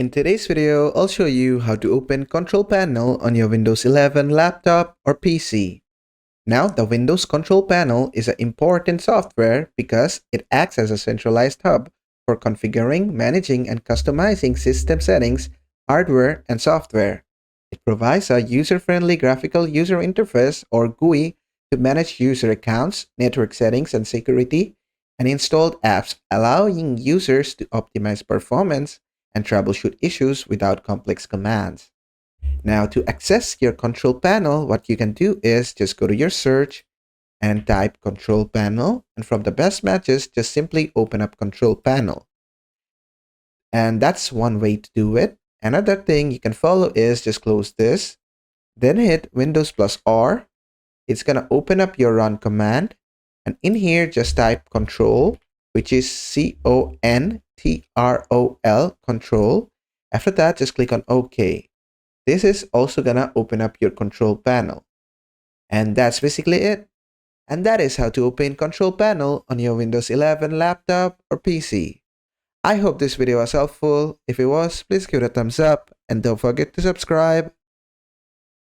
In today's video, I'll show you how to open Control Panel on your Windows 11 laptop or PC. Now, the Windows Control Panel is an important software because it acts as a centralized hub for configuring, managing, and customizing system settings, hardware, and software. It provides a user-friendly graphical user interface or GUI to manage user accounts, network settings, and security, and installed apps, allowing users to optimize performance and troubleshoot issues without complex commands. Now, to access your control panel, what you can do is just go to your search and type control panel. And from the best matches, just simply open up control panel. And that's one way to do it. Another thing you can follow is just close this, then hit Windows plus R. It's going to open up your run command. And in here, just type control, which is CONTROL, control. After that, just click on OK. This is also gonna open up your control panel. And that's basically it. And that is how to open control panel on your Windows 11 laptop or PC. I hope this video was helpful. If it was, please give it a thumbs up and don't forget to subscribe.